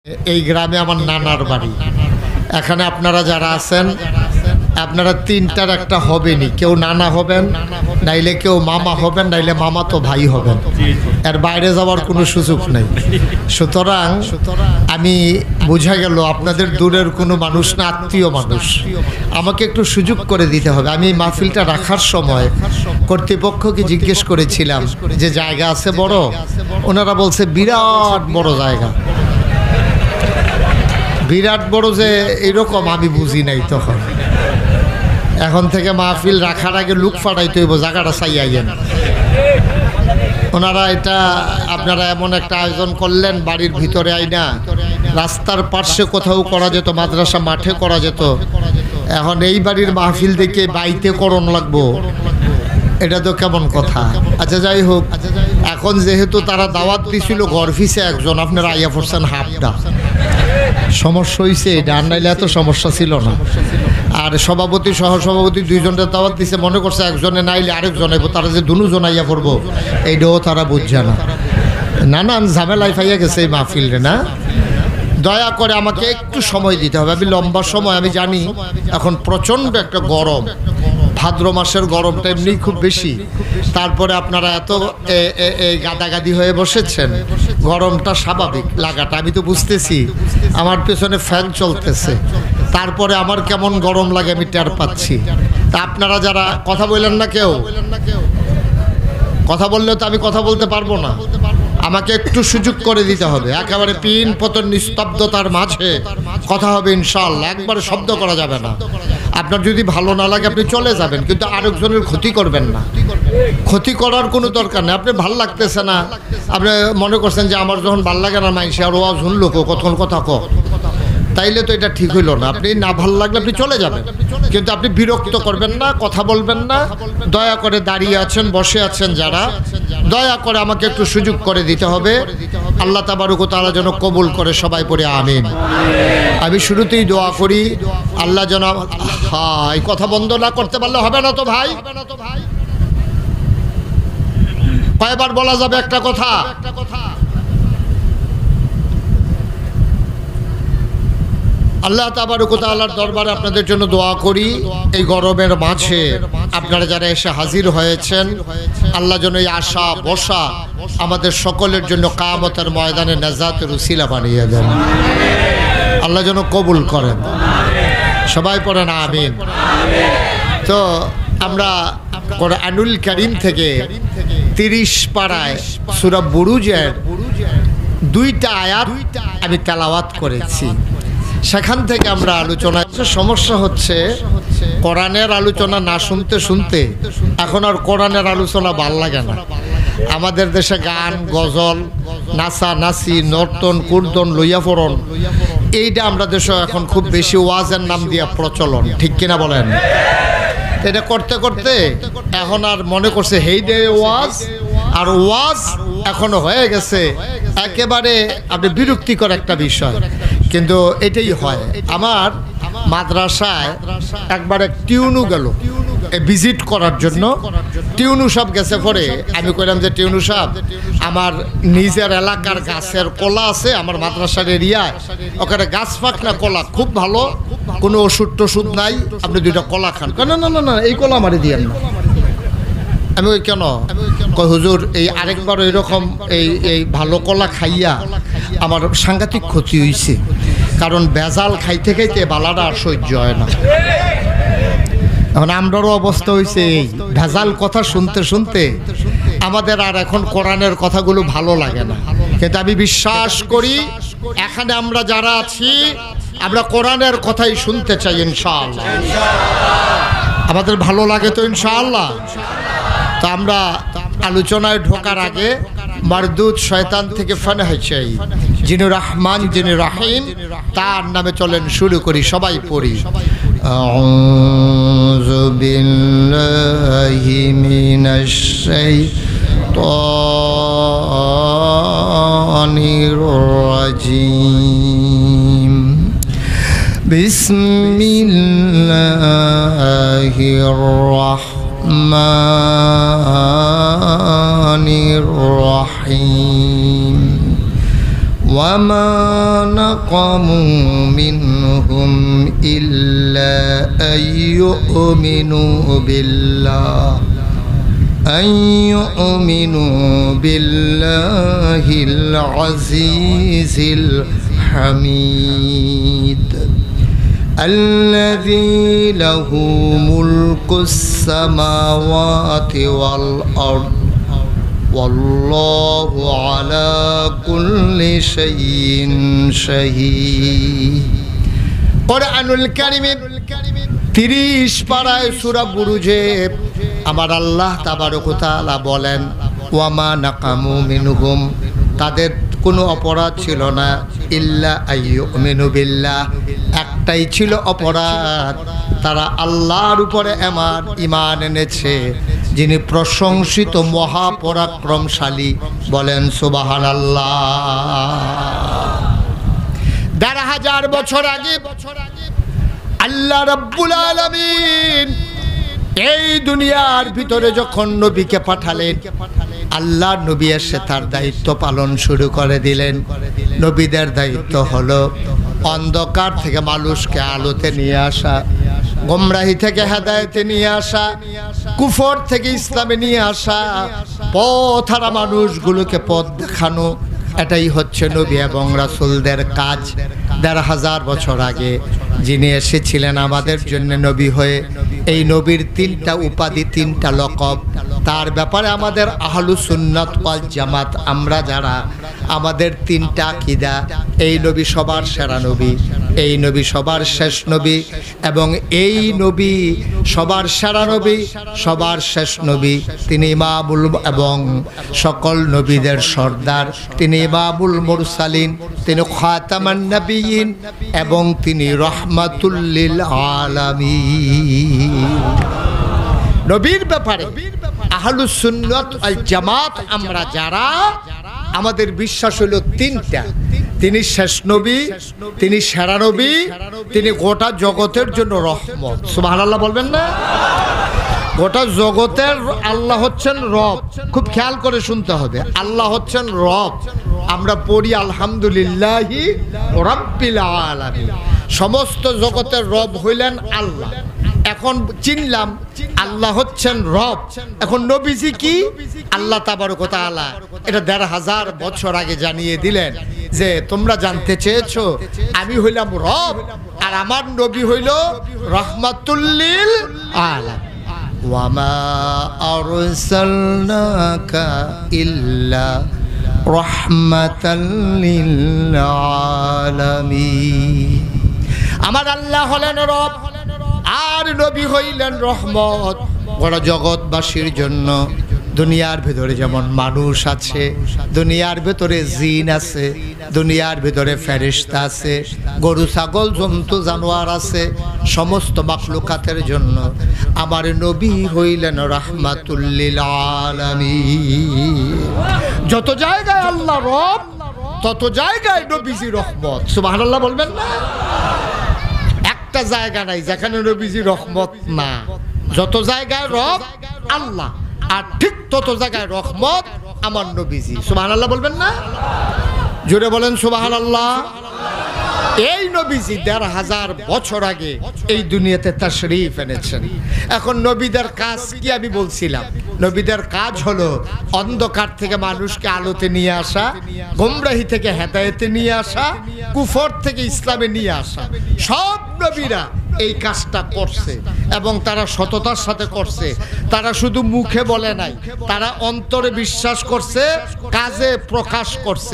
এই গ্রামে আমার নানার বাড়ি। এখানে আপনারা যারা আছেন আপনারা তিনটার একটা হবেনি, কেউ নানা হবেন, নাইলে কেউ মামা হবেন, নাইলে মামা তো ভাই হবেন। এর বাইরে যাওয়ার কোনো সুযোগ নেই। সুতরাং আমি বোঝা গেল আপনাদের দূরের কোনো মানুষ না, আত্মীয় মানুষ। আমাকে একটু সুযোগ করে দিতে হবে। আমি এই মাহফিলটা রাখার সময় কর্তৃপক্ষকে জিজ্ঞেস করেছিলাম যে জায়গা আছে বড়। ওনারা বলছে বিরাট বড় জায়গা। বিরাট বড় যে এরকম আমি বুঝি নাই তখন। এখন থেকে মাহফিল রাখার আগে লুক ফাটাইতে হইব, জায়গাটা চাইয়াইয়েন। ওনারা এটা আপনারা এমন একটা আয়োজন করলেন, বাড়ির ভিতরে আইনা রাস্তার পার্শ্বে কোথাও করা যেত, মাদ্রাসা মাঠে করা যেত। এখন এই বাড়ির মাহফিল দেখে বাইতে করণ লাগবো, এটা তো কেমন কথা। আচ্ছা যাই হোক, এখন যেহেতু তারা দাওয়াত দিছিল ঘর ফিসে একজন, আপনারা আইয়া পড়ছেন হাফটা, সমস্যা হয়েছে। এটা আর নাইলে এত সমস্যা ছিল না। আর সভাপতি সহসভাপতি দুইজনের দাওয়াত দিছে, মনে করছে একজনে নাইলে আরেকজন আইব, তারা যে দুজন আইয়া পড়বো এইটাও তারা বুঝছে না। নানান ঝামেলায় পাইয়া গেছে এই মাহফিলরে। না, দয়া করে আমাকে একটু সময় দিতে হবে। আমি লম্বা সময়, আমি জানি এখন প্রচণ্ড একটা গরম, ভাদ্র মাসের গরমটা এমনি খুব বেশি। তারপরে আপনারা এত গাদাগাদি হয়ে বসেছেন, গরমটা স্বাভাবিক লাগাটা আমি তো বুঝতেছি। আমার পেছনে ফ্যান চলতেছে, তারপরে আমার কেমন গরম লাগে আমি টের পাচ্ছি। তা আপনারা যারা কথা বললেন না, কেউ কথা বললেও তো আমি কথা বলতে পারবো না। আমাকে একটু সুযোগ করে দিতে হবে। একেবারে পিন পতন নিস্তব্ধতার মাঝে কথা হবে ইনশাআল্লাহ। একবারে শব্দ করা যাবে না। আপনার যদি ভালো না লাগে আপনি চলে যাবেন, কিন্তু আরেকজনের ক্ষতি করবেন না। ক্ষতি করার কোনো দরকার নেই। আপনি ভাল লাগতেছে না, আপনি মনে করছেন যে আমার যখন ভাল লাগে না মাইসে আর ওয়াজ শুনলো কতক্ষণ কথা তাইলে তো এটা ঠিক হইল না। আপনি না ভাল লাগলে আপনি চলে যাবেন, কিন্তু আপনি বিরক্ত করবেন না, কথা বলবেন না। দয়া করে দাঁড়িয়ে আছেন, বসে আছেন যারা, দয়া করে আমাকে একটু সুযোগ করে দিতে হবে। আল্লাহ তাবারক ওয়া তাআলা যেন কবুল করে, সবাই পড়ে আমিন। আমি শুরুতেই দোয়া করি আল্লাহ যেন, এই কথা বন্ধ না করতে পারলে হবে না তো ভাই। কয়বার বলা যাবে একটা কথা? আল্লাহ তাবারক ওয়া তাআলার দরবারে আপনাদের জন্য দোয়া করি, এই গরমের মাঝে আপনারা যারা এসে হাজির হয়েছেন, আল্লাহ যেন এই আশা বসা আমাদের সকলের জন্য কিয়ামতের ময়দানে নাজাতের উসিলা বানিয়ে দেন। আল্লাহ যেন কবুল করেন। সবাই পড়েন আমিন। তো আমরা কোরআনুল কারীম থেকে 30 পারায় সূরা বুরুজের 2টা আয়াত আমি তেলাওয়াত করেছি। সেখান থেকে আমরা আলোচনা, সমস্যা হচ্ছে কোরআনের আলোচনা না শুনতে শুনতে এখন আর কোরআনের আলোচনা ভাল লাগে না। আমাদের দেশে গান, গজল, নাচা নাচি, নর্তন কুর্দন, লইয়াফরণ, এইটা আমরা দেশে এখন খুব বেশি ওয়াজের নাম দিয়া প্রচলন, ঠিক কিনা বলেন? এটা করতে করতে এখন আর মনে করছে হেই ডে ওয়াজ, আর ওয়াজ এখনো হয়ে গেছে একেবারে আপনি বিরক্তিকর একটা বিষয়। কিন্তু এটাই হয়। আমার মাদ্রাসায় একবারে টিউনু গেল ভিজিট করার জন্য। টিউনু সাহেব গেছে পরে আমি কইলাম যে টিউনু সাহেব, আমার নিজের এলাকার গাছের কলা আছে আমার মাদ্রাসার এরিয়ায়, ওখানে গাছ পাক না কলা খুব ভালো, কোনো ওষুধ টষুধ নাই, আপনি 2টা কলা খান। না না না না, এই কলা আমারে দিয়েন না। আমি ওই কেন কই হুজুর, এই আরেকবার এরকম এই ভালো কলা খাইয়া আমার সাংঘাতিক ক্ষতি হয়েছে, কারণ বেজাল খাইতে খাইতে বালাটা আর সহ্য হয় না। এখন আমরারও অবস্থা হয়েছে এই ভেজাল কথা শুনতে শুনতে আমাদের আর এখন কোরআনের কথাগুলো ভালো লাগে না। কিন্তু আমি বিশ্বাস করি এখানে আমরা যারা আছি আমরা কোরআনের কথাই শুনতে চাই ইনশাআল্লাহ। আমাদের ভালো লাগে তো ইনশাআল্লাহ। তা আমরা আলোচনায় ঢোকার আগে মারদুদ শয়তান থেকে ফানাহ চাই, যিনি রহমান যিনি রহিম, তার নামে চলেন শুরু করি, সবাই পড়ি। আউযু বিল্লাহি মিনাশ শাইতানির রাজিম। বিসমিল্লাহির রাহমানির রাহিম। وما نقموا منهم إلا أن يؤمنوا بالله العزيز الحميد الذي له ملك السماوات والأرض والله على كل شيء شهيد কুরআনুল কারীমের 30 পারায় সূরা বুরুজে আমার আল্লাহ তাবারক ওয়া তাআলা বলেন ওয়ামা নাকামু মিনহুম, তাদের কোনো অপরাধ ছিল না, ইল্লা আইয়ুমিনু বিল্লাহ, একটাই ছিল অপরাধ, তারা আল্লাহর উপরে ঈমান এনেছে যিনি প্রশংসিত মহাপরাক্রমশালী। বলেন সুবহানাল্লাহ। ১,৫০০ বছর আগে আল্লাহ রাব্বুল আলামিন এই দুনিয়ার ভিতরে যখন নবীকে পাঠালেন, আল্লাহ নবী এসে তার দায়িত্ব পালন শুরু করে দিলেন। নবীদের দায়িত্ব হলো অন্ধকার থেকে মানুষকে আলোতে নিয়ে আসা, গোমরাহি থেকে হেদায়েতে নিয়ে আসা, কুফর থেকে ইসলামে নিয়ে আসা, পথ হারা মানুষগুলোকে পথ দেখানো। এটাই হচ্ছে নবী এবং রাসূলদের কাজ। ১,৫০০ বছর আগে যিনি এসেছিলেন আমাদের জন্য নবী হয়ে, এই নবীর 3টা উপাধি, 3টা লকব। তার ব্যাপারে আমাদের আহলুস সুন্নাত ওয়াল জামাত, আমরা যারা, আমাদের 3টা আকীদা। এই নবী সবার সেরা নবী, এই নবী সবার শেষ নবী, এবং এই নবী সবার সেরা নবী, সবার শেষ নবী। তিনি ইমামুল এবং সকল নবীদের সর্দার, তিনি ইমামুল মুরসালিন, তিনি খাতামান নবিয়্যিন, এবং তিনি রাহমাতুল লিল আলামিন। নবীর ব্যাপারে আহলুস সুন্নাত ওয়াল জামাত আমরা যারা, আমাদের বিশ্বাস হলো 3টা। তিনি শেষ নবী, তিনি সেরা নবী, তিনি গোটা জগতের জন্য রহমত। সুবহানাল্লাহ বলবেন না? গোটা জগতের আল্লাহ হচ্ছেন রব। খুব খেয়াল করে শুনতে হবে, আল্লাহ হচ্ছেন রব। আমরা পড়ি আলহামদুলিল্লাহি রাব্বিল আলামিন। সমস্ত জগতের রব হইলেন আল্লাহ। এখন চিনলাম আল্লাহ হচ্ছেন রব। এখন নবীজি কি? আল্লাহ তাবারক ওয়া তাআলা এটা ১,৫০০ বছর আগে জানিয়ে দিলেন যে তোমরা জানতে চেয়েছো আমি হইলাম রব, আর আমার নবী হইল রাহমাতুল লিল আলামিন। ওয়ামা আরসালনাকা ইল্লা রাহমাতাল লিল আলামিন। আমার আল্লাহ হলেন রব, আর নবী হইলেন রহমত গোটা জগৎবাসীর জন্য। দুনিয়ার ভেতরে যেমন মানুষ আছে, দুনিয়ার ভেতরে জিন আছে, দুনিয়ার ভেতরে ফেরেশতা আছে, গরু ছাগল জন্তু জানোয়ার আছে, সমস্ত মাখলুকাতের জন্য আমার নবী হইলেন রাহমাতুল লিল আলামিন। যত জায়গায় আল্লাহ রব, তত জায়গায় নবীজি রহমত। সুবহানাল্লাহ বলবেন না? একটা জায়গা নাই যেখানে নবীজি রহমত না। যত জায়গায় রব আল্লাহ, আর ঠিক তত জায়গায় রহমত আমার নবীজি। সুবহানাল্লাহ বলবেন না? জোরে বলেন সুবহানাল্লাহ। এই নবীজি ১,৫০০ বছর আগে এই দুনিয়াতে তাশরীফ এনেছেন। এখন নবীদের কাজ কি আমি বলছিলাম, নবীদের কাজ হলো অন্ধকার থেকে মানুষকে আলোতে নিয়ে আসা, গোমরাহি থেকে হেদায়েতে নিয়ে আসা, কুফর থেকে ইসলামে নিয়ে আসা। সব নবীরা এই কাজটা করছে এবং তারা সততার সাথে করছে। তারা শুধু মুখে বলে নাই, তারা অন্তরে বিশ্বাস করছে, কাজে প্রকাশ করছে।